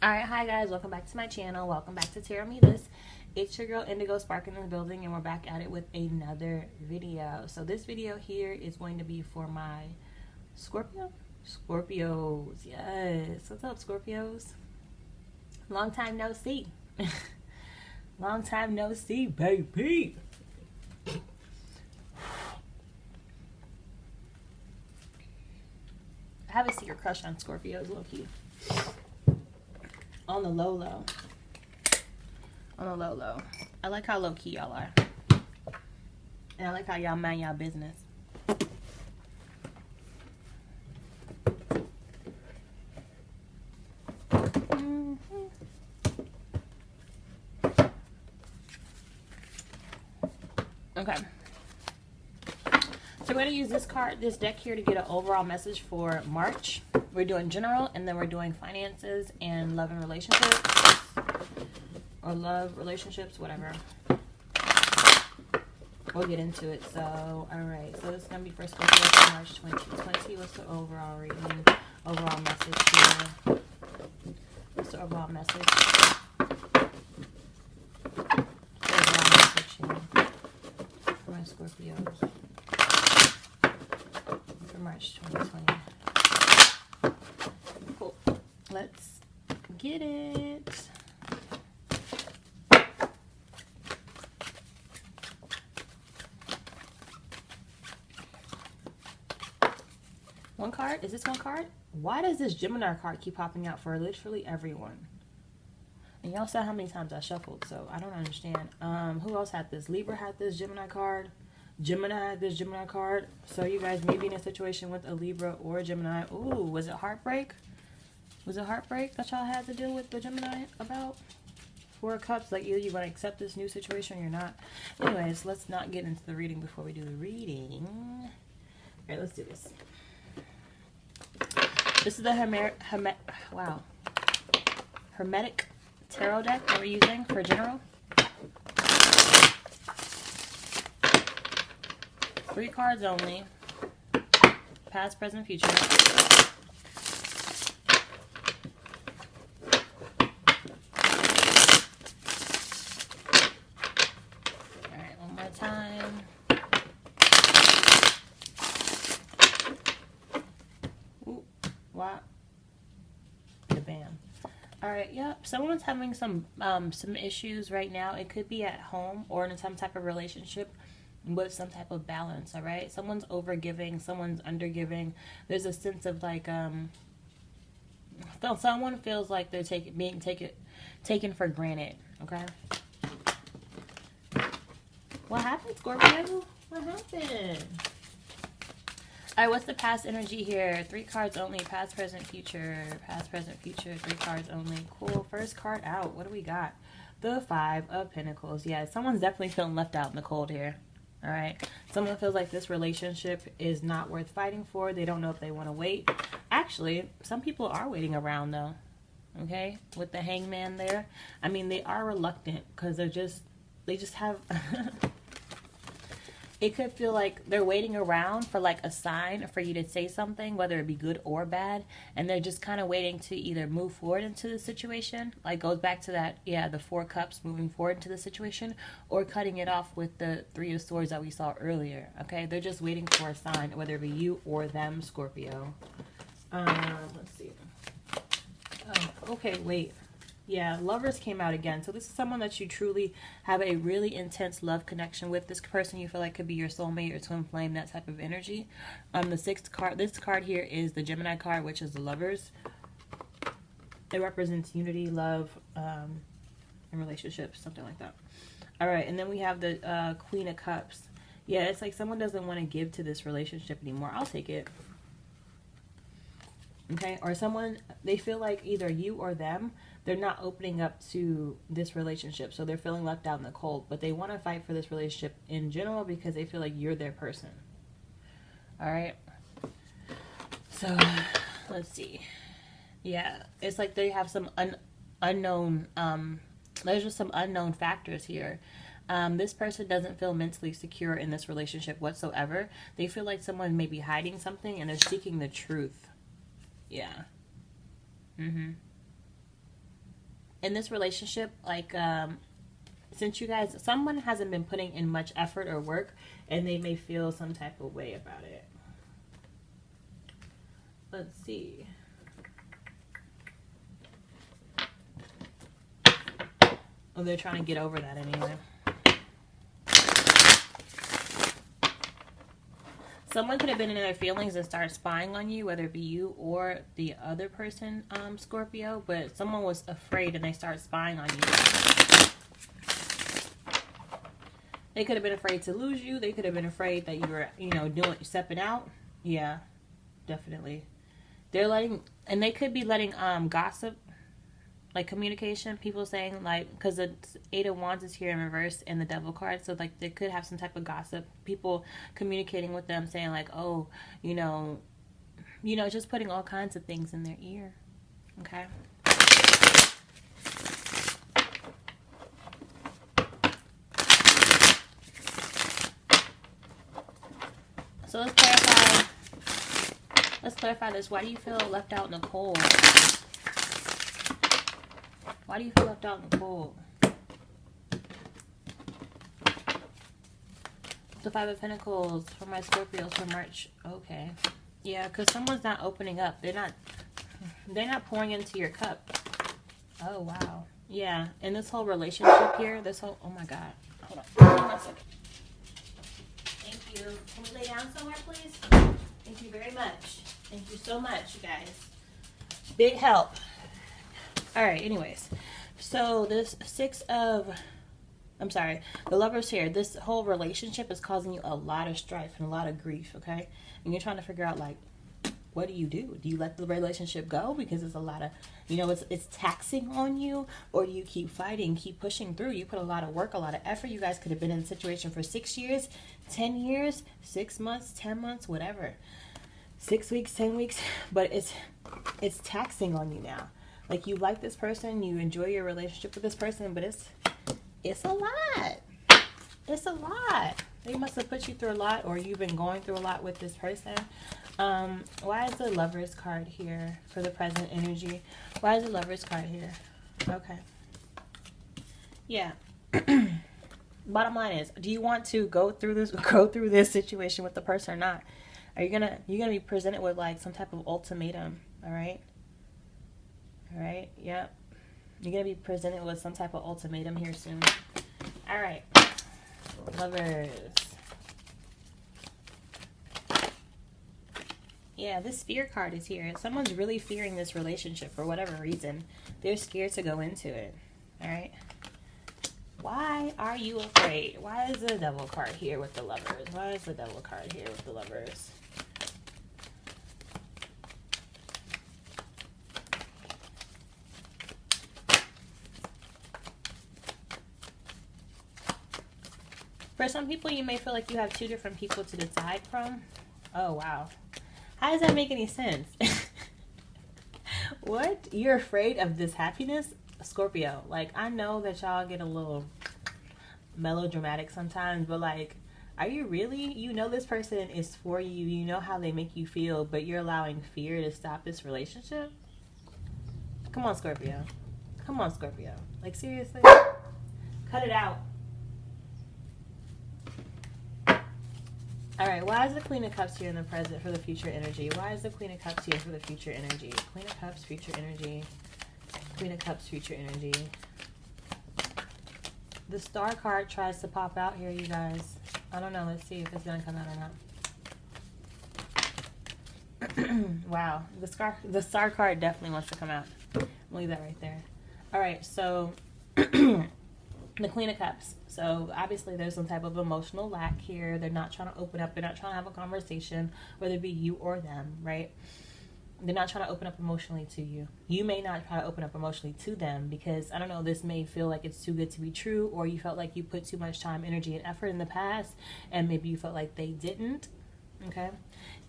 Alright, hi guys, welcome back to my channel. Welcome back to Tarot Me This. It's your girl Indigo Spark in the building, and we're back at it with another video. So this video here is going to be for my Scorpios. Yes. What's up, Scorpios? Long time no see. Long time no see, baby. I have a secret crush on Scorpios, low-key. On the low. On the low. I like how low-key y'all are. And I like how y'all mind y'all business. Okay. So we're going to use this deck here to get an overall message for March. We're doing general, and then we're doing finances and love and relationships. Or love, relationships, whatever. We'll get into it. So, alright. So this is going to be for Scorpio for March 2020. What's the overall reading? Overall message here. What's the overall message? Overall message here for my Scorpios. For March 2020. Cool. Let's get it. One card? Is this one card? Why does this Gemini card keep popping out for literally everyone? And y'all saw how many times I shuffled, so I don't understand. Who else had this? Libra had this Gemini card. Gemini had this Gemini card. So you guys may be in a situation with a Libra or a Gemini. Ooh, was it heartbreak? Was it heartbreak that y'all had to deal with the Gemini about? Four of Cups, like either you want to accept this new situation or you're not. Anyways, let's not get into the reading before we do the reading. Alright, let's do this. This is the Hermetic Tarot deck that we're using for general. 3 cards only. Past, present, future. Alright, one more time. Ooh, wow. Bam. Alright, yep. Someone's having some issues right now. It could be at home or in some type of relationship with some type of balance. All right, someone's overgiving, someone's undergiving. There's a sense of like someone feels like they're being taken for granted. Okay, what happened, Scorpio? What happened? All right, what's the past energy here? 3 cards only. Past, present, future. Past, present, future. 3 cards only. Cool. First card out. What do we got? The 5 of Pentacles. Yeah, someone's definitely feeling left out in the cold here. All right, someone feels like this relationship is not worth fighting for. They don't know if they want to wait. Actually, some people are waiting around though. Okay, with the Hangman there. I mean, they are reluctant because they just have it could feel like they're waiting around for like a sign for you to say something, whether it be good or bad, and they're just kind of waiting to either move forward into the situation, like goes back to that, yeah, the 4 Cups, moving forward into the situation, or cutting it off with the 3 of Swords that we saw earlier. Okay, they're just waiting for a sign, whether it be you or them, Scorpio. Let's see. Okay, wait. Yeah, Lovers came out again. So this is someone that you truly have a really intense love connection with. This person you feel like could be your soulmate or twin flame, that type of energy. The 6th card, this card here is the Gemini card, which is the Lovers. It represents unity, love, and relationships, something like that. All right, and then we have the Queen of Cups. Yeah, it's like someone doesn't want to give to this relationship anymore. I'll take it. Okay, or someone, they feel like either you or them, they're not opening up to this relationship, so they're feeling left out in the cold, but they want to fight for this relationship in general because they feel like you're their person. All right, so let's see. Yeah, it's like they have some unknown, there's just some unknown factors here. This person doesn't feel mentally secure in this relationship whatsoever. They feel like someone may be hiding something and they're seeking the truth. Yeah. in this relationship, like, since you guys, someone hasn't been putting in much effort or work, and they may feel some type of way about it. Let's see. Oh, they're trying to get over that anyway. Someone could have been in their feelings and start spying on you, whether it be you or the other person, Scorpio, but someone was afraid and they started spying on you. They could have been afraid to lose you. They could have been afraid that you were, stepping out. Yeah, definitely. They're letting, and they could be letting gossip, like communication, people saying, like, because the Eight of Wands is here in reverse and the Devil card, so like they could have some type of gossip, people communicating with them, saying like, oh, just putting all kinds of things in their ear. Okay. So let's clarify this. Why do you feel left out in the cold? Why do you feel left out in the cold? The Five of Pentacles for my Scorpios for March. Okay. Yeah, because someone's not opening up. They're not pouring into your cup. Oh, wow. Yeah, and this whole relationship here, oh my God. Hold on. 1 second. Thank you. Can we lay down somewhere, please? Thank you very much. Thank you so much, you guys. Big help. All right, anyways. So this the Lovers here. This whole relationship is causing you a lot of strife and a lot of grief, okay? And you're trying to figure out, like, what do? Do you let the relationship go? Because it's a lot of, it's taxing on you, or do you keep fighting, keep pushing through? You put a lot of work, a lot of effort. You guys could have been in a situation for 6 years, 10 years, 6 months, 10 months, whatever. 6 weeks, 10 weeks, but it's taxing on you now. Like, you like this person, you enjoy your relationship with this person, but it's a lot. It's a lot. They must have put you through a lot, or you've been going through a lot with this person. Why is the Lovers card here for the present energy? Why is the Lovers card here? Okay. Yeah. Bottom line is, do you want to go through this situation with the person or not? Are you're gonna be presented with like some type of ultimatum? All right. Yep. You're gonna be presented with some type of ultimatum here soon. All right. Lovers. Yeah, this fear card is here. Someone's really fearing this relationship for whatever reason. They're scared to go into it. All right. Why are you afraid? Why is the Devil card here with the Lovers? Why is the Devil card here with the Lovers? For some people, you may feel like you have two different people to decide from. Oh, wow. How does that make any sense? What? You're afraid of this happiness? Scorpio. Like, I know that y'all get a little melodramatic sometimes, but like, are you really? You know this person is for you. You know how they make you feel, but you're allowing fear to stop this relationship? Come on, Scorpio. Come on, Scorpio. Like, seriously? Cut it out. All right, why is the Queen of Cups here in the present for the future energy? Why is the Queen of Cups here for the future energy? Queen of Cups, future energy. Queen of Cups, future energy. The Star card tries to pop out here, you guys. I don't know. Let's see if it's going to come out or not. Wow. The Star card definitely wants to come out. I'll leave that right there. All right, so the Queen of Cups. So obviously there's some type of emotional lack here. They're not trying to open up. They're not trying to have a conversation, whether it be you or them, right? They're not trying to open up emotionally to you. You may not try to open up emotionally to them because, I don't know, this may feel like it's too good to be true, or you felt like you put too much time, energy, and effort in the past, and maybe you felt like they didn't, okay?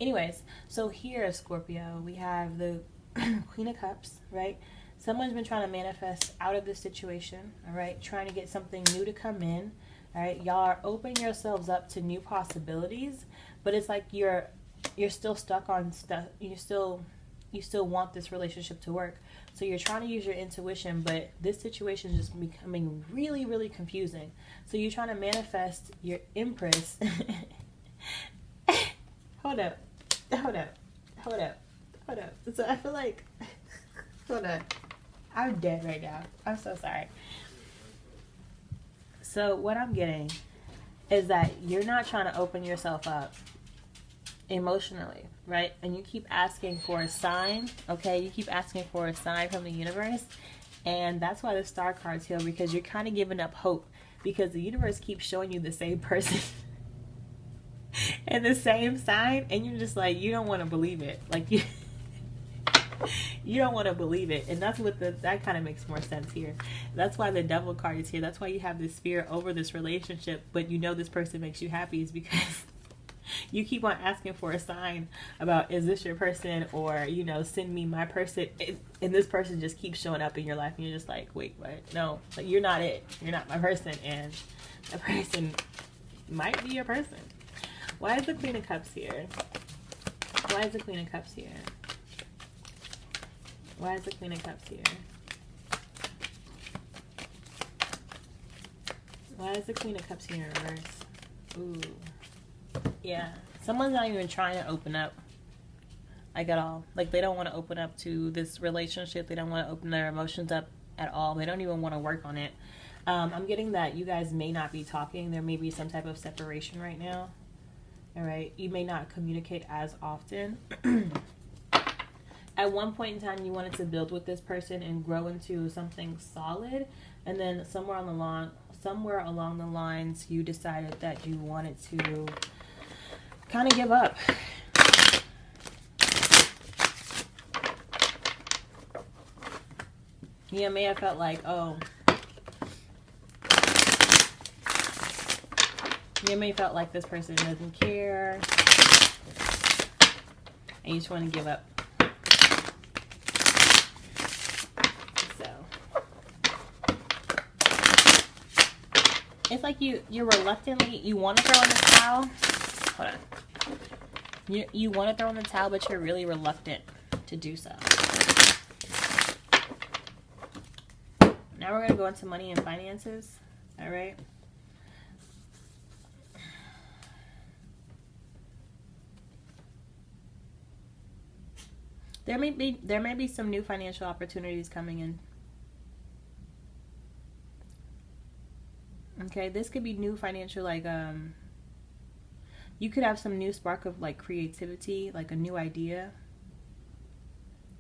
Anyways, so here, Scorpio, we have the Queen of Cups, right? Someone's been trying to manifest out of this situation, all right? Trying to get something new to come in, all right? Y'all are opening yourselves up to new possibilities, but it's like you're still stuck on stuff. You're still you still want this relationship to work. So you're trying to use your intuition, but this situation is just becoming really, really confusing. So you're trying to manifest your Empress. Hold up. So I feel like, hold on. I'm dead right now. I'm so sorry. So what I'm getting is that you're not trying to open yourself up emotionally, right? And you keep asking for a sign, okay? You keep asking for a sign from the universe. And that's why the star card's here, because you're kind of giving up hope, because the universe keeps showing you the same person and the same sign, and you're just like, you don't want to believe it. Like, you don't want to believe it. And that's what that kind of makes more sense here. That's why the devil card is here. That's why you have this fear over this relationship, but you know this person makes you happy, is because you keep on asking for a sign about, is this your person, or, you know, send me my person, and this person just keeps showing up in your life, and you're just like, wait, what? No, like, you're not it. You're not my person, and that person might be your person. Why is the Queen of Cups here? Why is the Queen of Cups here? Why is the Queen of Cups here? Why is the Queen of Cups here in reverse? Ooh. Yeah. Someone's not even trying to open up. Like, at all. Like, they don't want to open up to this relationship. They don't want to open their emotions up at all. They don't even want to work on it. I'm getting that you guys may not be talking. There may be some type of separation right now. All right. You may not communicate as often. At one point in time, you wanted to build with this person and grow into something solid, and then somewhere along the lines, you decided that you wanted to kind of give up. You may have felt like, oh, you may have felt like this person doesn't care, and you just want to give up. It's like you're reluctantly, you want to throw in the towel. Hold on. You want to throw in the towel, but you're really reluctant to do so. Now we're going to go into money and finances. All right. There may be some new financial opportunities coming in. Okay, this could be new financial, like, you could have some new spark of, like, creativity, like a new idea.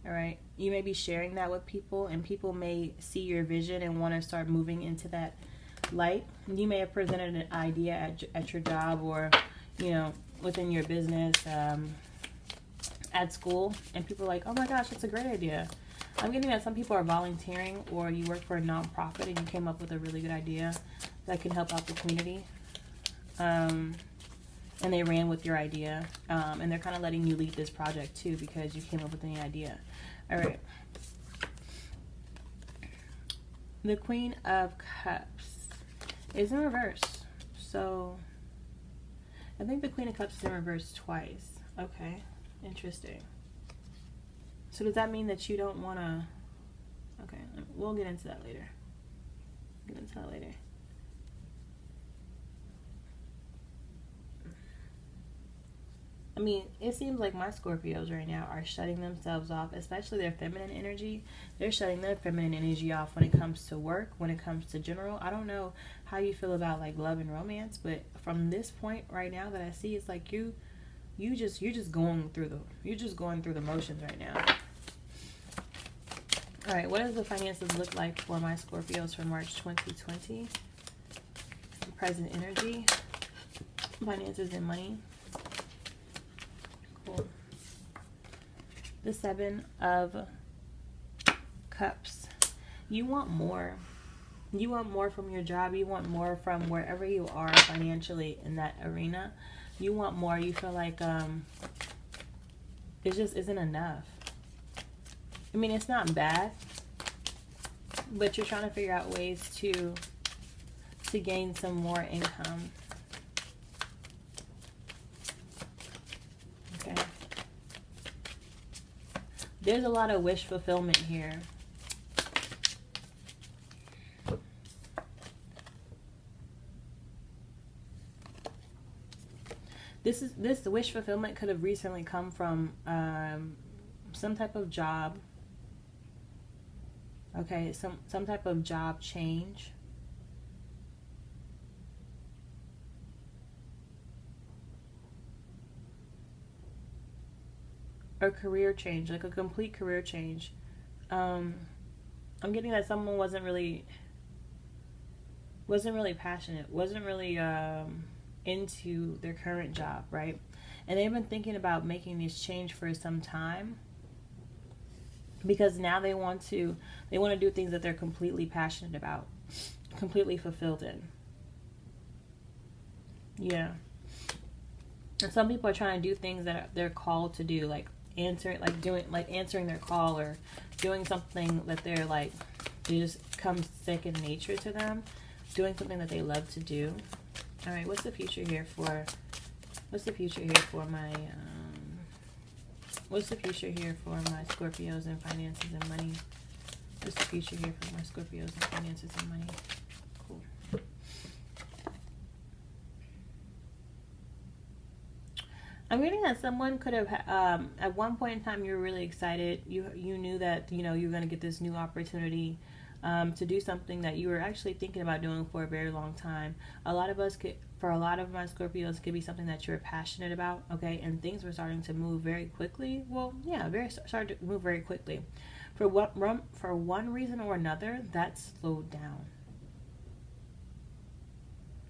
All right, you may be sharing that with people, and people may see your vision and want to start moving into that light. You may have presented an idea at your job, or, you know, within your business, at school, and people are like, oh my gosh, that's a great idea. I'm getting that some people are volunteering, or you work for a nonprofit and you came up with a really good idea that can help out the community, and they ran with your idea, and they're kind of letting you lead this project too, because you came up with the idea. All right, the Queen of Cups is in reverse, so I think the Queen of Cups is in reverse twice. Okay, interesting. So does that mean that you don't want to... Okay, we'll get into that later. I mean, it seems like my Scorpios right now are shutting themselves off, especially their feminine energy. They're shutting their feminine energy off when it comes to work, when it comes to general. I don't know how you feel about, like, love and romance, but from this point right now that I see, it's like you're just going through the motions right now. All right, what does the finances look like for my Scorpios for March 2020? Present energy, finances and money. Cool. The Seven of Cups. You want more. You want more from your job. You want more from wherever you are financially in that arena. You want more. You feel like it just isn't enough. I mean, it's not bad, but you're trying to figure out ways to gain some more income. Okay. There's a lot of wish fulfillment here. This wish fulfillment could have recently come from some type of job. Okay, some type of job change. Or career change, like a complete career change. I'm getting that someone wasn't really passionate, wasn't really into their current job, right? And they've been thinking about making this change for some time, because now they want to do things that they're completely passionate about, completely fulfilled in. Yeah. And some people are trying to do things that they're called to do, like answering their call, or doing something that they're like, it just comes second nature to them, doing something that they love to do. All right, what's the future here for my what's the future here for my Scorpios and finances and money? What's the future here for my Scorpios and finances and money? Cool. I'm reading that someone could have, at one point in time, you were really excited. You knew that, you were going to get this new opportunity to do something that you were actually thinking about doing for a very long time. For a lot of my Scorpios, it could be something that you're passionate about, okay? And things were starting to move very quickly. Well, yeah, started to move very quickly. For one reason or another, that slowed down.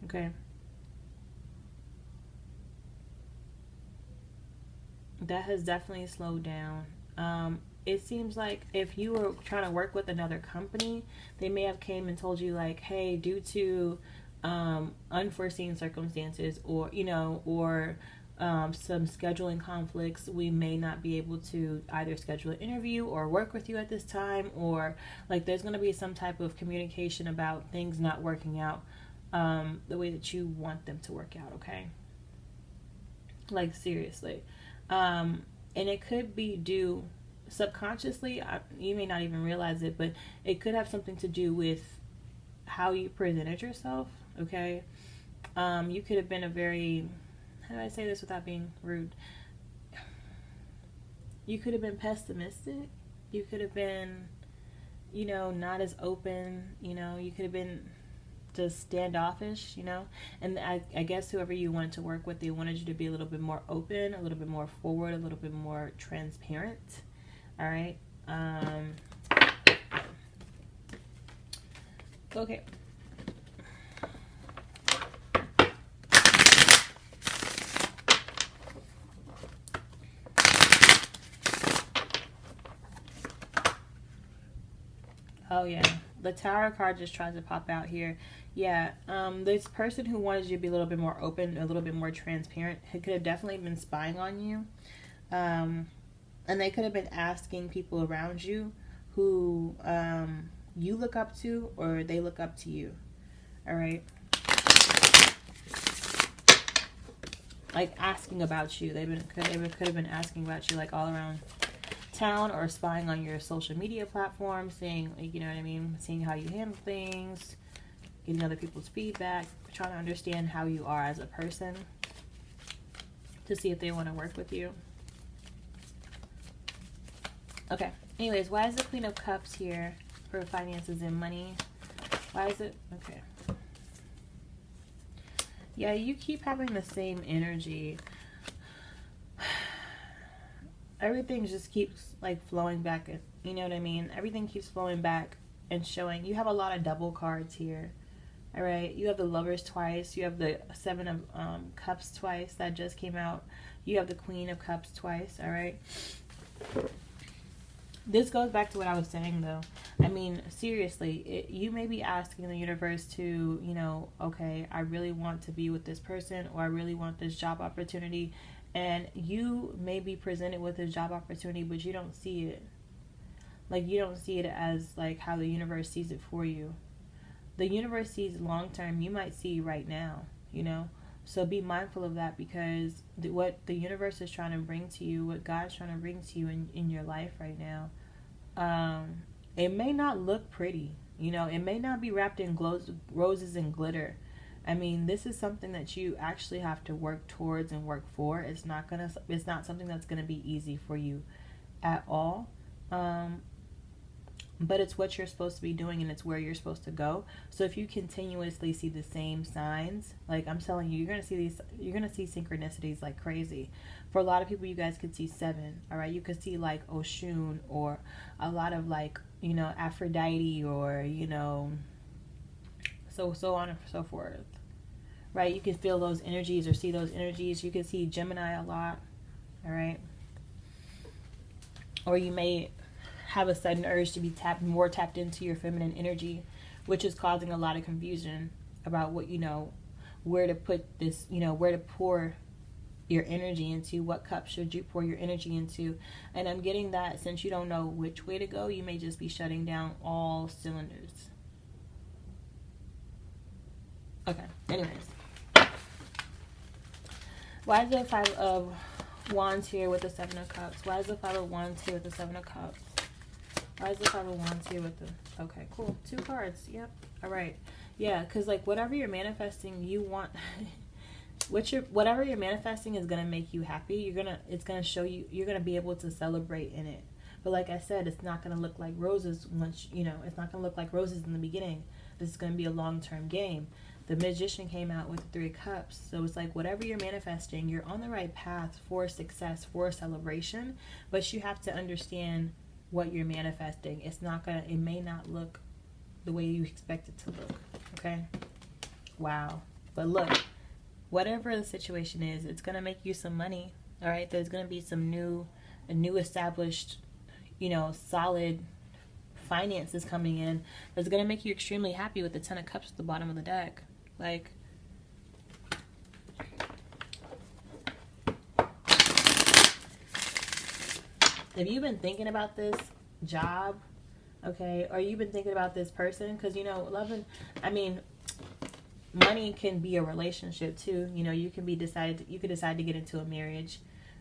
Okay. That has definitely slowed down. It seems like if you were trying to work with another company, they may have came and told you like, hey, due to unforeseen circumstances, or some scheduling conflicts, we may not be able to either schedule an interview or work with you at this time, or like there's going to be some type of communication about things not working out the way that you want them to work out, okay? Like seriously. And it could be due subconsciously, you may not even realize it, but it could have something to do with how you presented yourself, okay? You could have been a very, how do I say this without being rude? You could have been pessimistic. You could have been, not as open, you could have been just standoffish, and I guess whoever you wanted to work with, they wanted you to be a little bit more open, a little bit more forward, a little bit more transparent. All right. Okay. Oh yeah, the Tower card just tries to pop out here. Yeah, this person who wanted you to be a little bit more open, a little bit more transparent, it could have definitely been spying on you. And they could have been asking people around you who you look up to, or they look up to you. All right? Like asking about you. They could have been asking about you like all around town, or spying on your social media platforms, seeing, like, you know what I mean, seeing how you handle things, getting other people's feedback, trying to understand how you are as a person, to see if they want to work with you. Okay, anyways, why is the Queen of Cups here for finances and money? Why is it? Okay. Yeah, you keep having the same energy. Everything just keeps like flowing back, you know what I mean? Everything keeps flowing back and showing. You have a lot of double cards here. All right, you have the Lovers twice, you have the Seven of Cups twice that just came out, you have the Queen of Cups twice. All right, this goes back to what I was saying though. I mean, seriously, you may be asking the universe to, okay, I really want to be with this person, or I really want this job opportunity. And you may be presented with a job opportunity, but you don't see it. Like, you don't see it as, like, how the universe sees it for you. The universe sees long term. You might see right now, So be mindful of that, because what the universe is trying to bring to you, what God's trying to bring to you in your life right now, it may not look pretty. It may not be wrapped in roses and glitter. I mean, this is something that you actually have to work towards and work for. It's not something that's gonna be easy for you at all. But it's what you're supposed to be doing, and it's where you're supposed to go. So if you continuously see the same signs, like I'm telling you, you're gonna see synchronicities like crazy. For a lot of people, you guys could see 7. All right, you could see like Oshun, or a lot of like Aphrodite, or so on and so forth. Right, you can feel those energies or see those energies. You can see Gemini a lot. All right, or you may have a sudden urge to be more tapped into your feminine energy, which is causing a lot of confusion about where to put this, where to pour your energy into. What cup should you pour your energy into? And I'm getting that since you don't know which way to go, you may just be shutting down all cylinders. Okay, anyways, why is the 5 of Wands here with the 7 of Cups? Why is the 5 of Wands here with the 7 of Cups? Why is the 5 of Wands here with the... Okay, cool. 2 cards. Yep. All right. Yeah, because like whatever you're manifesting, you want... whatever you're manifesting is going to make you happy. It's going to show you... You're going to be able to celebrate in it. But like I said, it's not going to look like roses once... it's not going to look like roses in the beginning. This is going to be a long-term game. The Magician came out with the 3 Cups. So it's like whatever you're manifesting, you're on the right path for success, for celebration. But you have to understand what you're manifesting. It may not look the way you expect it to look. Okay? Wow. But look, whatever the situation is, it's going to make you some money. All right? There's going to be some new established, solid finances coming in. That's going to make you extremely happy with the 10 of Cups at the bottom of the deck. Like, if you've been thinking about this job, okay, or you've been thinking about this person, because money can be a relationship too. You could decide to get into a marriage,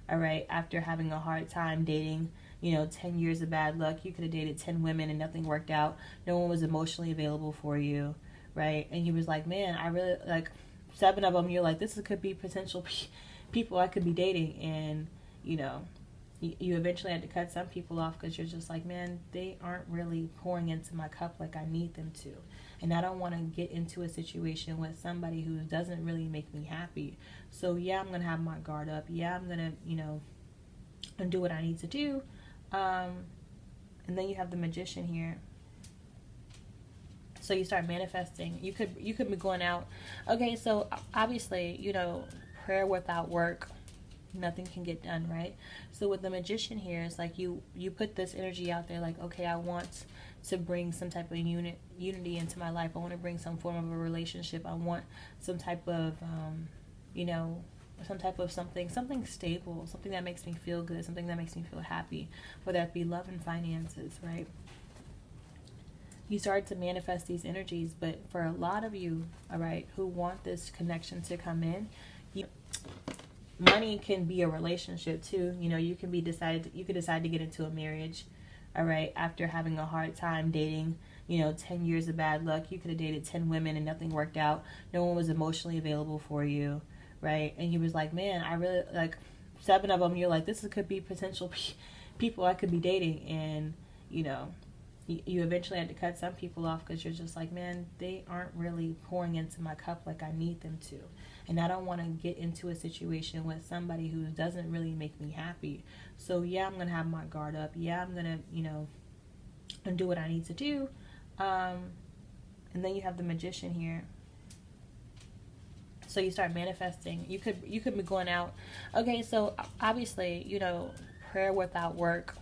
all right, after having a hard time dating. 10 years of bad luck. You could have dated 10 women and nothing worked out. No one was emotionally available for you, right? And you was like, man, I really like 7 of them. You're like, could be potential people I could be dating, and you eventually had to cut some people off because you're just like, man, they aren't really pouring into my cup like I need them to. And I don't want to get into a situation with somebody who doesn't really make me happy. So yeah, I'm going to have my guard up. Yeah, I'm going to, do what I need to do. And then you have the Magician here. So you start manifesting. You could be going out. Okay, so obviously, prayer without work, nothing can get done, right? So with the Magician here, it's like you put this energy out there, like, okay, I want to bring some type of unity into my life. I want to bring some form of a relationship. I want some type of something stable, something that makes me feel good, something that makes me feel happy, whether that be love and finances, right? You start to manifest these energies. But for a lot of you, all right, who want this connection to come in, money can be a relationship too. You could decide to get into a marriage, all right, after having a hard time dating, 10 years of bad luck. You could have dated 10 women and nothing worked out. No one was emotionally available for you, right? And you was like, man, I really like 7 of them. You're like, could be potential people I could be dating, and you eventually had to cut some people off because you're just like, man, they aren't really pouring into my cup like I need them to. And I don't want to get into a situation with somebody who doesn't really make me happy. So yeah, I'm going to have my guard up. Yeah, I'm going to, do what I need to do. And then you have the Magician here. So you start manifesting. You could be going out. Okay, so obviously, prayer without work,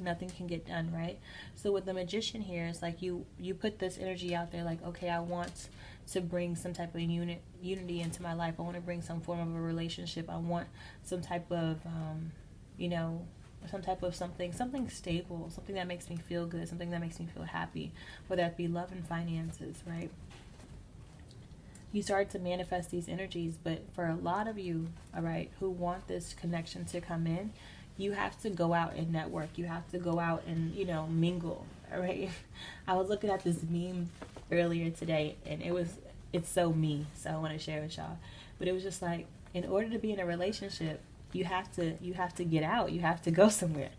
nothing can get done, right? So with the Magician here, it's like you put this energy out there, like, okay, I want to bring some type of unity into my life. I want to bring some form of a relationship. I want some type of something stable, something that makes me feel good, something that makes me feel happy, whether that be love and finances, right? you start to manifest these energies. But for a lot of you, all right, who want this connection to come in, you have to go out and network. You have to go out and, you know, mingle, all right? I was looking at this meme earlier today, and it's so me, so I want to share with y'all. But it was just like, in order to be in a relationship, you have to get out. You have to go somewhere.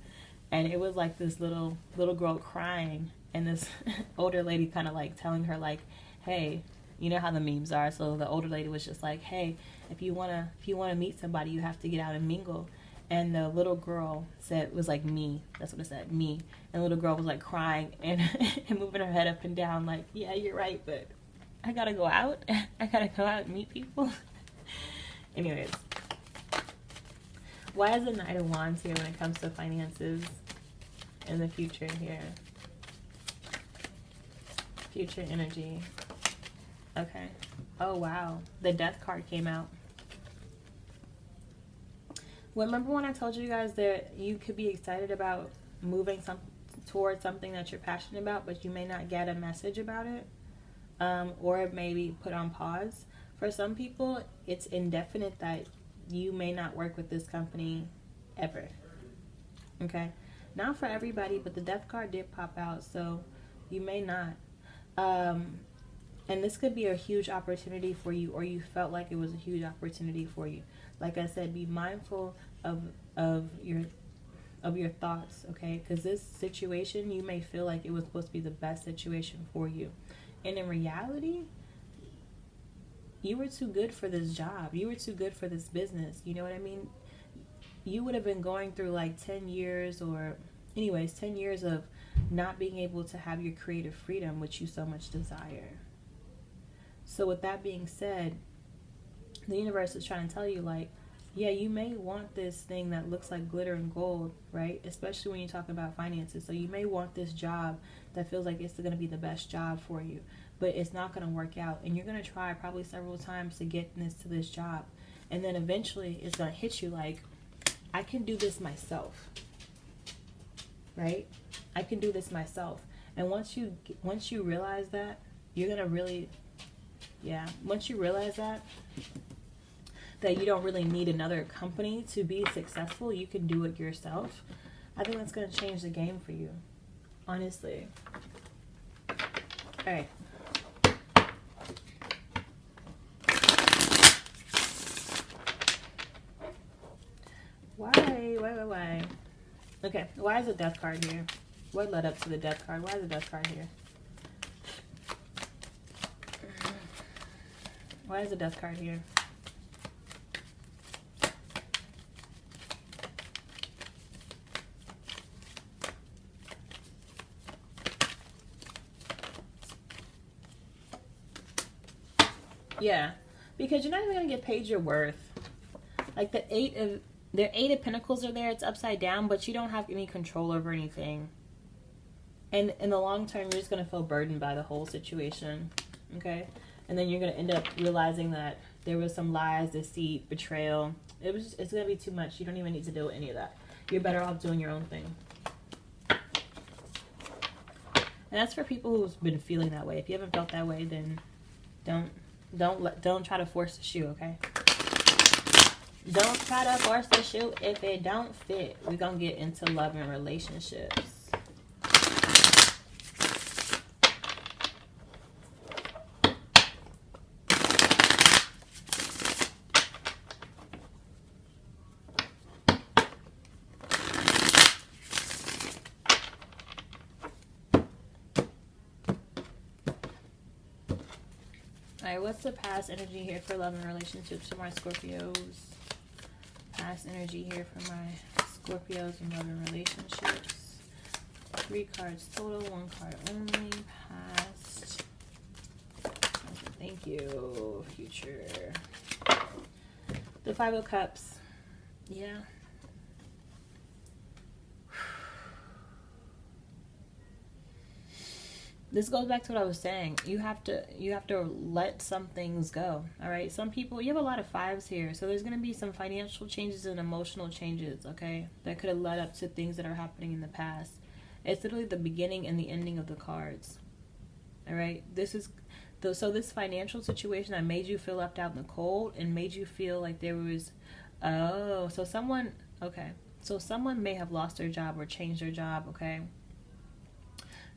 And it was like this little girl crying, and this older lady kind of like telling her like, hey, you know how the memes are. So the older lady was just like, hey, if you wanna meet somebody, you have to get out and mingle. And the little girl said, was like, me. That's what it said, me. And the little girl was like crying and, and moving her head up and down like, yeah, you're right, but I gotta go out. I gotta go out and meet people. Anyways, why is the Knight of Wands here when it comes to finances in the future here? Future energy. Okay. Oh, wow. The Death card came out. Well, remember when I told you guys that you could be excited about moving towards something that you're passionate about, but you may not get a message about it, or it may be put on pause? For some people, it's indefinite that you may not work with this company ever. Okay? Not for everybody, but the Death card did pop out, so you may not. And this could be a huge opportunity for you, or you felt like it was a huge opportunity for you. Like I said, be mindful of your thoughts, okay? Because this situation, you may feel like it was supposed to be the best situation for you. And in reality, you were too good for this job. You were too good for this business. You know what I mean? You would have been going through like 10 years or anyways, 10 years of not being able to have your creative freedom, which you so much desire. So with that being said, the universe is trying to tell you, like, yeah, you may want this thing that looks like glitter and gold, right? Especially when you talk about finances. So you may want this job that feels like it's going to be the best job for you, but it's not going to work out. And you're going to try probably several times to get this job. And then eventually it's going to hit you like, I can do this myself, right? I can do this myself. And once you realize that, you're going to really... Yeah, once you realize that you don't really need another company to be successful, you can do it yourself. I think that's going to change the game for you, honestly. All right. Why? Okay, why is the Death card here? What led up to the Death card? Why is the Death card here? Why is the Death card here? Yeah, because you're not even going to get paid your worth. Like the Eight of Pentacles are there. It's upside down, but you don't have any control over anything. And in the long term, you're just going to feel burdened by the whole situation. Okay? And then you're going to end up realizing that there was some lies, deceit, betrayal. It's going to be too much. You don't even need to deal with any of that. You're better off doing your own thing. And that's for people who've been feeling that way. If you haven't felt that way, then don't try to force the shoe, okay? Don't try to force the shoe if it don't fit. We're going to get into love and relationships. Alright, what's the past energy here for love and relationships for my Scorpios? Past energy here for my Scorpios in love and relationships. 3 cards total, 1 card only. Past. Thank you. Future. The 5 of Cups. Yeah. This goes back to what I was saying. You have to let some things go. All right. Some people, you have a lot of 5s here, so there's going to be some financial changes and emotional changes. Okay, that could have led up to things that are happening in the past. It's literally the beginning and the ending of the cards. All right. This is So this financial situation that made you feel left out in the cold and made you feel like there was, oh, so someone, okay, so someone may have lost their job or changed their job, okay,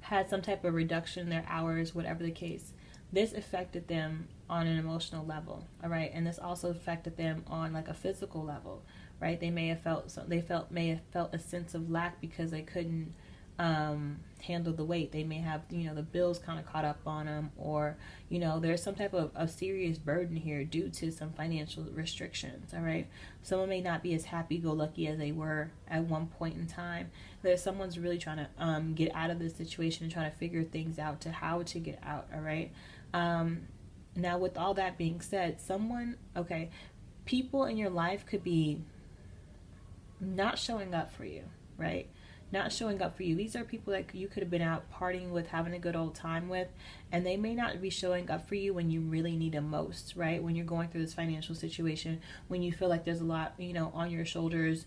had some type of reduction in their hours, whatever the case. This affected them on an emotional level, all right, and this also affected them on like a physical level, right? They may have felt a sense of lack because they couldn't handle the weight. They may have, the bills kind of caught up on them, or there's some type of serious burden here due to some financial restrictions. All right, someone may not be as happy-go-lucky as they were at one point in time. There's someone's really trying to get out of this situation and trying to figure things out to how to get out. All right. Now, with all that being said, people in your life could be not showing up for you, right? Not showing up for you. These are people that you could have been out partying with, having a good old time with, and they may not be showing up for you when you really need them most, right? When you're going through this financial situation, when you feel like there's a lot, on your shoulders,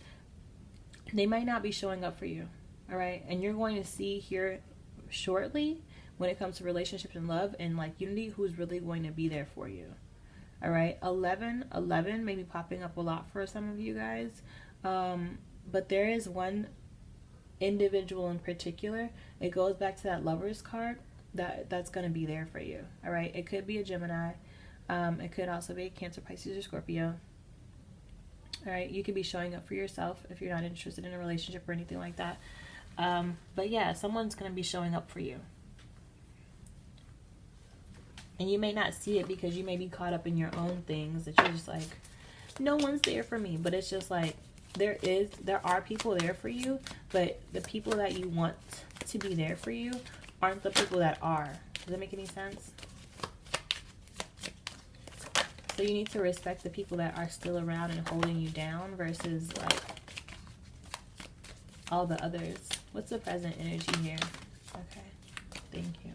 they might not be showing up for you, all right? And you're going to see here shortly, when it comes to relationships and love and like unity, who's really going to be there for you, all right? 11 may be popping up a lot for some of you guys, but there is one individual in particular. It goes back to that Lovers card that's going to be there for you, all right? It could be a Gemini, it could also be a Cancer, Pisces, or Scorpio, all right? You could be showing up for yourself if you're not interested in a relationship or anything like that, but yeah, someone's going to be showing up for you, and you may not see it because you may be caught up in your own things that you're just like, no one's there for me. But it's just like there are people there for you, but the people that you want to be there for you aren't the people that are. Does that make any sense? So you need to respect the people that are still around and holding you down versus like all the others. What's the present energy here? Okay, thank you.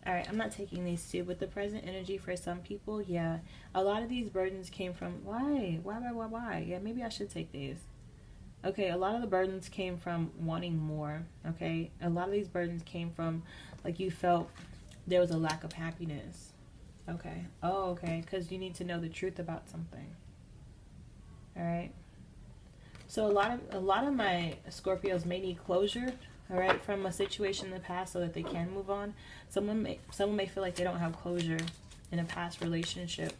All right, I'm not taking these two, but the present energy for some people, yeah, a lot of these burdens came from, why? Yeah, maybe I should take these. Okay, a lot of the burdens came from wanting more, okay? A lot of these burdens came from, like, you felt there was a lack of happiness, okay? Oh, okay, because you need to know the truth about something, all right? So a lot of my Scorpios may need closure, all right, from a situation in the past so that they can move on. Someone may feel like they don't have closure in a past relationship.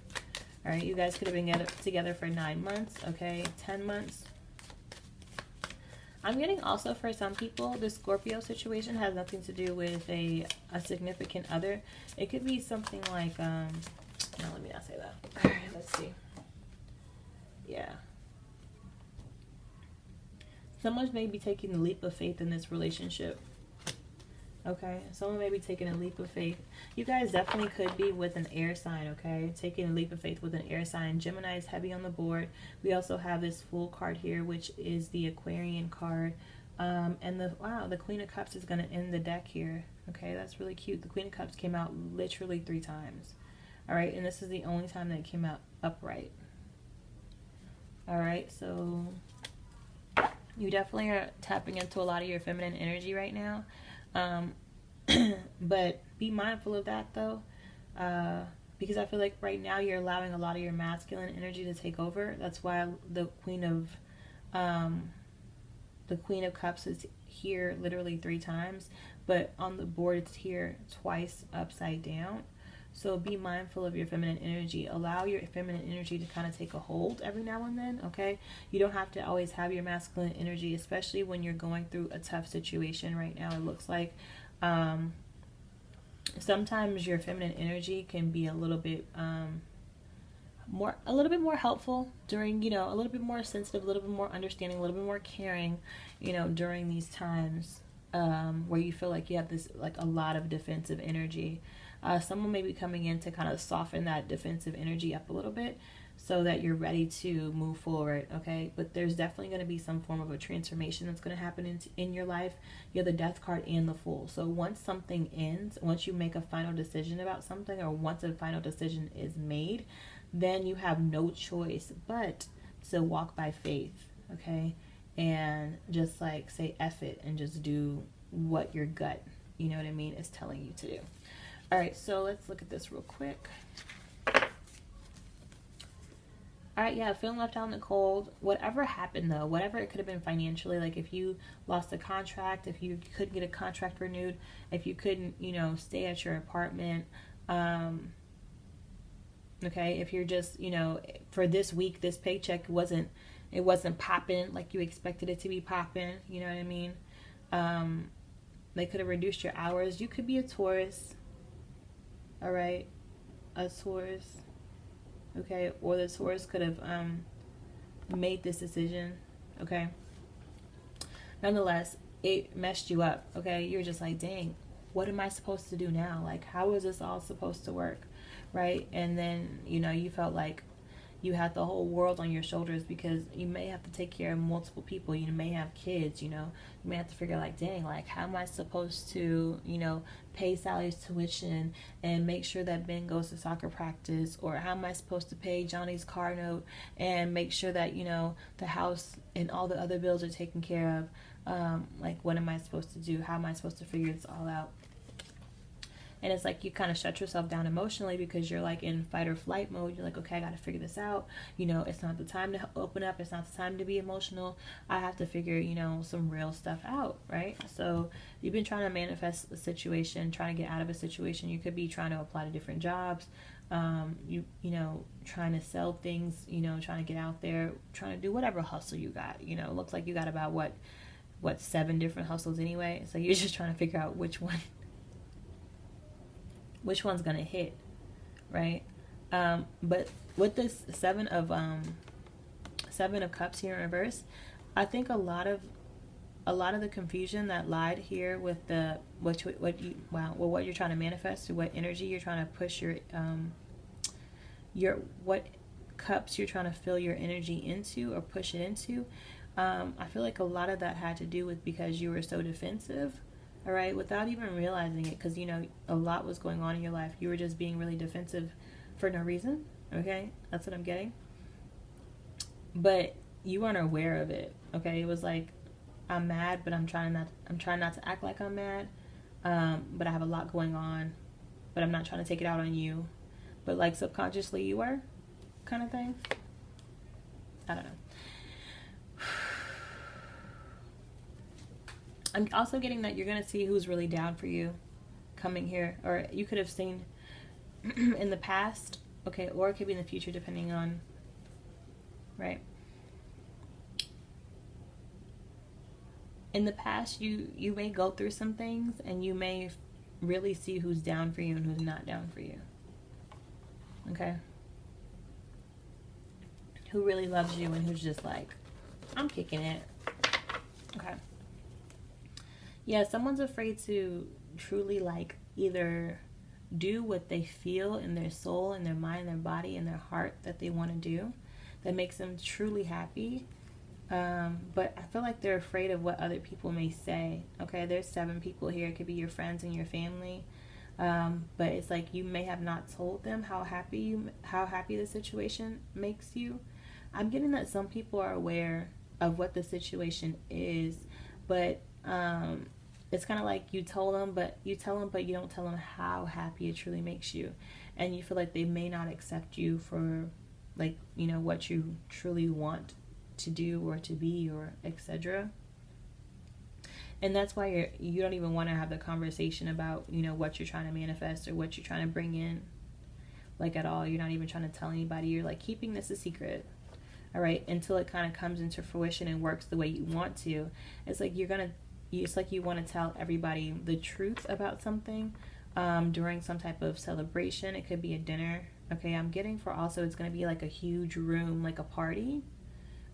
All right, you guys could have been together for 9 months, okay, 10 months. I'm getting also for some people, the Scorpio situation has nothing to do with a significant other. It could be something like, no, let me not say that. All right, let's see. Yeah. Someone may be taking a leap of faith in this relationship. Okay, someone may be taking a leap of faith. You guys definitely could be with an air sign, okay? Taking a leap of faith with an air sign. Gemini is heavy on the board. We also have this Fool card here, which is the Aquarian card. And the Queen of Cups is going to end the deck here. Okay, that's really cute. The Queen of Cups came out literally 3 times. All right, and this is the only time that it came out upright. All right, so you definitely are tapping into a lot of your feminine energy right now. But be mindful of that though, because I feel like right now you're allowing a lot of your masculine energy to take over. That's why the Queen of Cups is here literally 3 times, but on the board it's here twice upside down. So be mindful of your feminine energy. Allow your feminine energy to kind of take a hold every now and then, okay? You don't have to always have your masculine energy, especially when you're going through a tough situation right now. It looks like sometimes your feminine energy can be a little bit more helpful during, a little bit more sensitive, a little bit more understanding, a little bit more caring, during these times where you feel like you have this, like, a lot of defensive energy. Someone may be coming in to kind of soften that defensive energy up a little bit so that you're ready to move forward, okay? But there's definitely going to be some form of a transformation that's going to happen in your life. You have the Death card and the Fool. So once something ends, once you make a final decision about something, or once a final decision is made, then you have no choice but to walk by faith, okay? And just like say F it and just do what your gut, you know what I mean, is telling you to do. All right, so let's look at this real quick. All right, yeah, feeling left out in the cold. Whatever happened, though, whatever it could have been financially, like if you lost a contract, if you couldn't get a contract renewed, if you couldn't, stay at your apartment, okay, if you're just, for this week, this paycheck wasn't popping like you expected it to be popping, you know what I mean? They could have reduced your hours. You could be a Taurus, all right, a Taurus. Okay, or the Taurus could have made this decision, okay? Nonetheless, it messed you up, okay? You're just like, dang, what am I supposed to do now? Like, how is this all supposed to work, right? And then, you felt like you had the whole world on your shoulders because you may have to take care of multiple people. You may have kids, you may have to figure like, dang, like how am I supposed to, pay Sally's tuition and make sure that Ben goes to soccer practice, or how am I supposed to pay Johnny's car note and make sure that, the house and all the other bills are taken care of. Like, what am I supposed to do? How am I supposed to figure this all out? And it's like you kind of shut yourself down emotionally because you're like in fight or flight mode. You're like, okay, I got to figure this out. It's not the time to open up. It's not the time to be emotional. I have to figure, some real stuff out, right? So you've been trying to manifest a situation, trying to get out of a situation. You could be trying to apply to different jobs. Trying to sell things, trying to get out there, trying to do whatever hustle you got. It looks like you got about what 7 different hustles anyway. So you're just trying to figure out which one's gonna hit, right? But with this seven of cups here in reverse, I think a lot of the confusion that lied here with the what you're trying to manifest, or what energy you're trying to push your what cups you're trying to fill your energy into or push it into. I feel like a lot of that had to do with because you were so defensive. All right, without even realizing it, because a lot was going on in your life. You were just being really defensive for no reason. Okay, that's what I'm getting. But you weren't aware of it. Okay, it was like, I'm mad, but I'm trying not to act like I'm mad. But I have a lot going on, but I'm not trying to take it out on you. But like subconsciously, you were, kind of thing. I don't know. I'm also getting that you're going to see who's really down for you coming here. Or you could have seen in the past, okay, or it could be in the future depending on, right? In the past, you may go through some things and you may really see who's down for you and who's not down for you. Okay? Who really loves you and who's just like, I'm kicking it. Okay. Yeah, someone's afraid to truly like either do what they feel in their soul, in their mind, their body, and their heart that they want to do that makes them truly happy. But I feel like they're afraid of what other people may say. Okay, there's 7 people here. It could be your friends and your family. But it's like you may have not told them how happy the situation makes you. I'm getting that some people are aware of what the situation is, but it's kind of like you tell them, but you don't tell them how happy it truly makes you, and you feel like they may not accept you for, like, what you truly want to do or to be, or etc. And that's why you don't even want to have the conversation about what you're trying to manifest or what you're trying to bring in, like, at all. You're not even trying to tell anybody. You're like keeping this a secret. All right, until it kind of comes into fruition and works the way you want to. It's like you want to tell everybody the truth about something during some type of celebration. It could be a dinner. Okay, I'm getting for also it's going to be like a huge room, like a party.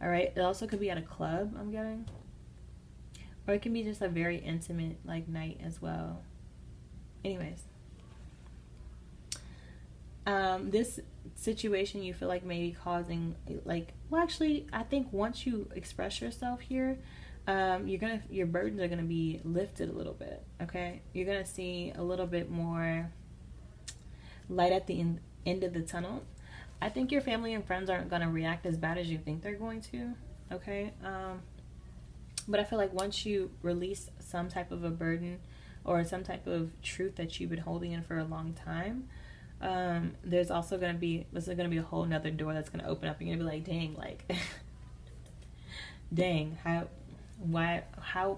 All right, it also could be at a club, I'm getting. Or it can be just a very intimate like night as well. Anyways. This situation you feel like maybe causing actually I think once you express yourself here, your burdens are gonna be lifted a little bit. Okay, you're gonna see a little bit more light at the end of the tunnel. I think your family and friends aren't gonna react as bad as you think they're going to. Okay, but I feel like once you release some type of a burden or some type of truth that you've been holding in for a long time, there's also going to be, this is going to be a whole nother door that's going to open up. You're going to be like, dang, like, dang, how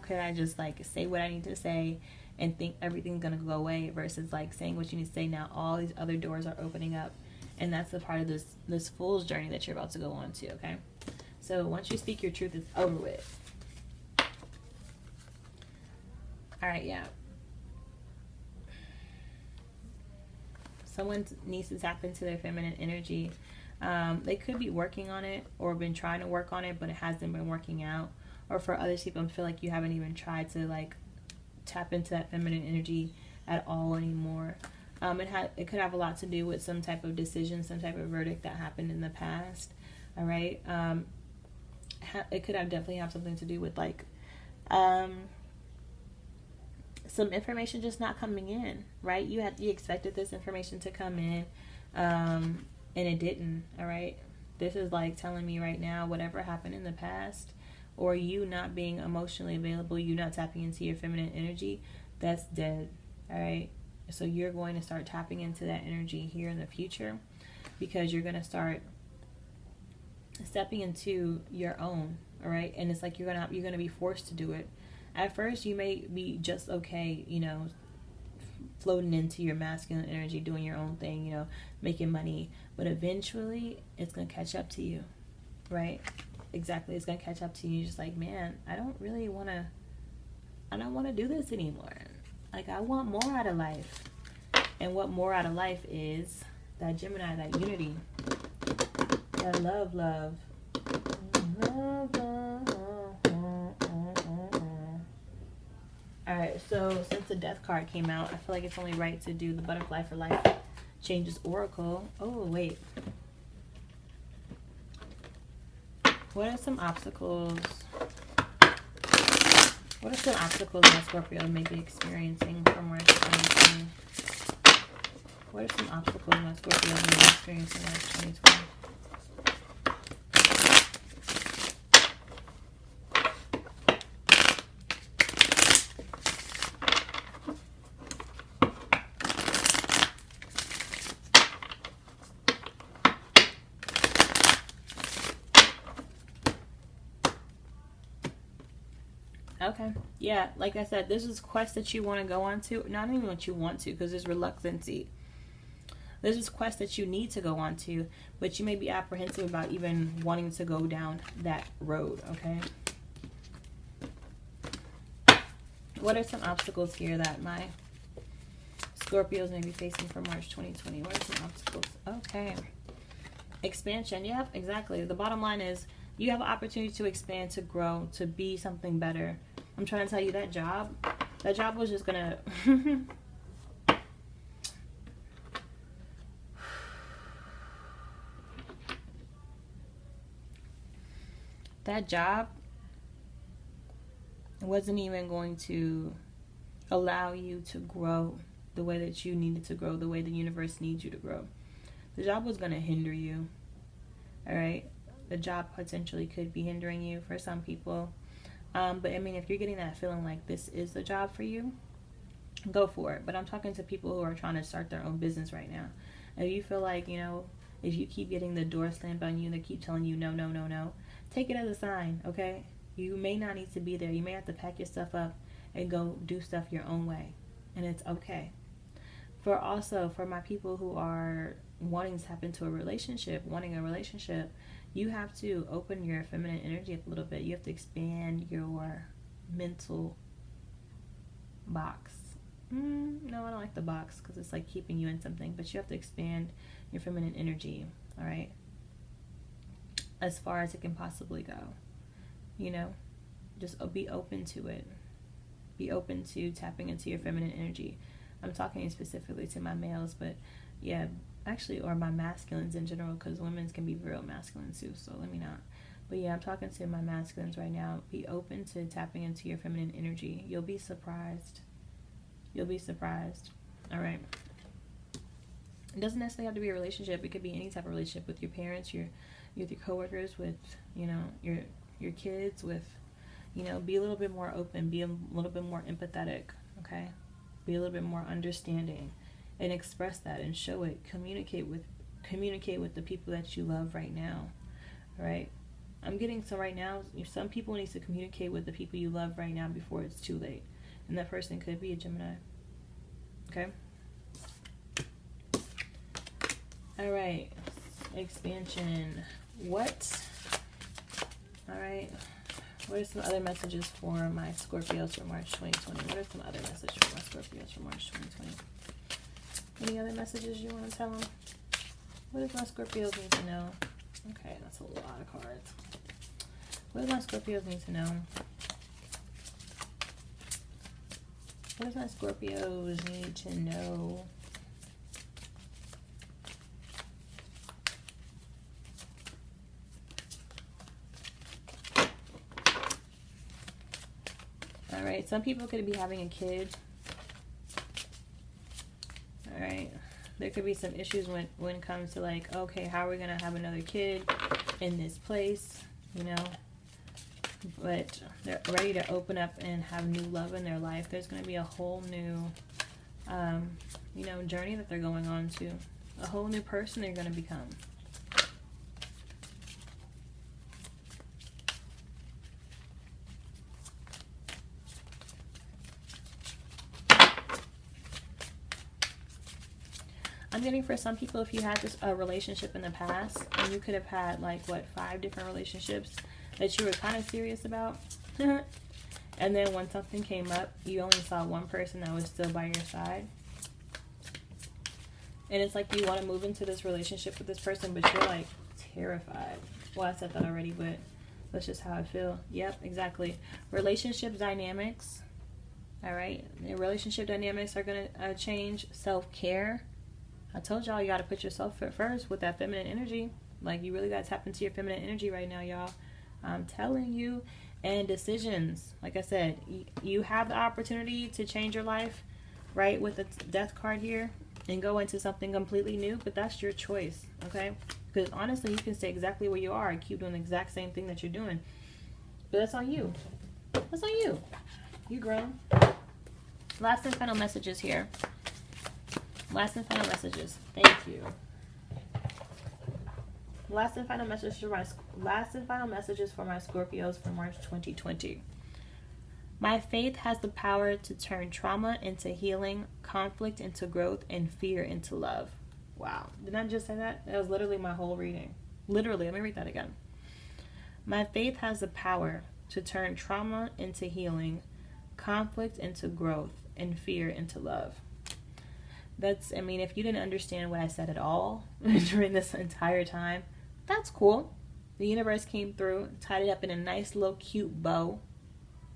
could I just like say what I need to say and think everything's going to go away, versus like saying what you need to say. Now all these other doors are opening up. And that's the part of this fool's journey that you're about to go on to, okay? So once you speak your truth, it's over with. All right, yeah. Someone needs to tap into their feminine energy. They could be working on it or been trying to work on it, but it hasn't been working out. Or for other people, I feel like you haven't even tried to like tap into that feminine energy at all anymore. It could have a lot to do with some type of decision, some type of verdict that happened in the past. All right. It could definitely have something to do with like some information just not coming in. Right. You expected this information to come in, and it didn't. All right. This is like telling me right now, whatever happened in the past, or you not being emotionally available, you not tapping into your feminine energy, that's dead. All right. So you're going to start tapping into that energy here in the future, because you're going to start stepping into your own, all right? And it's like you're going to be forced to do it. At first, you may be just okay, you know, floating into your masculine energy, doing your own thing, you know, making money. But eventually, it's going to catch up to you, right? Exactly. It's going to catch up to you. You're just like, man, I don't want to do this anymore. Like, I want more out of life. And what more out of life is that Gemini, that unity, that love. Alright, so since the Death card came out, I feel like it's only right to do the Butterfly for Life Changes Oracle. Oh, wait. What are some obstacles? What are some obstacles that Scorpio may be experiencing from March 2020? What are some obstacles that Scorpio may be experiencing in March 2020? Okay. Yeah, like I said, this is quest that you want to go on to. Not even what you want to, because there's reluctancy. This is quest that you need to go on to, but you may be apprehensive about even wanting to go down that road, okay? What are some obstacles here that my Scorpios may be facing for March 2020? What are some obstacles? Okay. Expansion. Yeah, exactly. The bottom line is you have an opportunity to expand, to grow, to be something better. I'm trying to tell you that job was just gonna that job wasn't even going to allow you to grow the way that you needed to grow, the way the universe needs you to grow. The job was going to hinder you. All right. The job potentially could be hindering you for some people. But I mean, if you're getting that feeling like this is the job for you, go for it. But I'm talking to people who are trying to start their own business right now. If you feel like, you know, if you keep getting the door slammed on you and they keep telling you no, no, no, no, take it as a sign, okay? You may not need to be there. You may have to pack your stuff up and go do stuff your own way. And it's okay. For my people who are wanting to tap into wanting a relationship, you have to open your feminine energy up a little bit. You have to expand your mental box. No, I don't like the box because it's like keeping you in something. But you have to expand your feminine energy, all right? As far as it can possibly go. You know, just be open to it. Be open to tapping into your feminine energy. I'm talking specifically to my males, but yeah, actually, or my masculines in general, because women's can be real masculine too, so let me not. But yeah, I'm talking to my masculines right now. Be open to tapping into your feminine energy. You'll be surprised. You'll be surprised. All right. It doesn't necessarily have to be a relationship. It could be any type of relationship with your parents, with your coworkers, with, you know, your kids, with, you know, be a little bit more open, be a little bit more empathetic, okay? Be a little bit more understanding and express that and show it. Communicate with the people that you love right now. All right? I'm getting, so right now, some people need to communicate with the people you love right now before it's too late. And that person could be a Gemini. Okay? All right. Expansion. What? All right. What are some other messages for my Scorpios for March 2020? What are some other messages for my Scorpios for March 2020? Any other messages you want to tell them? What does my Scorpios need to know? Okay, that's a lot of cards. What does my Scorpios need to know? What does my Scorpios need to know? All right, some people could be having a kid. All right, there could be some issues when it comes to like, okay, how are we gonna have another kid in this place, you know? But they're ready to open up and have new love in their life. There's gonna be a whole new, you know, journey that they're going on to. A whole new person they're gonna become. I'm getting for some people, if you had this relationship in the past, and you could have had like, what, 5 different relationships that you were kind of serious about. And then when something came up, you only saw one person that was still by your side. And it's like you want to move into this relationship with this person, but you're like terrified. Well, I said that already, but that's just how I feel. Yep, exactly. Relationship dynamics. All right. The relationship dynamics are going to change. Self-care. I told y'all you got to put yourself first with that feminine energy. Like, you really got to tap into your feminine energy right now, y'all. I'm telling you. And decisions. Like I said, you have the opportunity to change your life, right, with the death card here and go into something completely new, but that's your choice, okay? Because honestly, you can stay exactly where you are and keep doing the exact same thing that you're doing. But that's on you. That's on you. You grown. Last and final messages here. Last and final messages. Thank you. Last and final messages for my Scorpios for March 2020. My faith has the power to turn trauma into healing, conflict into growth, and fear into love. Wow. Didn't I just say that? That was literally my whole reading. Literally. Let me read that again. My faith has the power to turn trauma into healing, conflict into growth, and fear into love. That's, I mean, if you didn't understand what I said at all during this entire time, that's cool. The universe came through, tied it up in a nice little cute bow.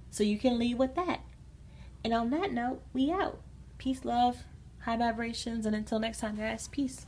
So you can leave with that. And on that note, we out. Peace, love, high vibrations, and until next time, guys, peace.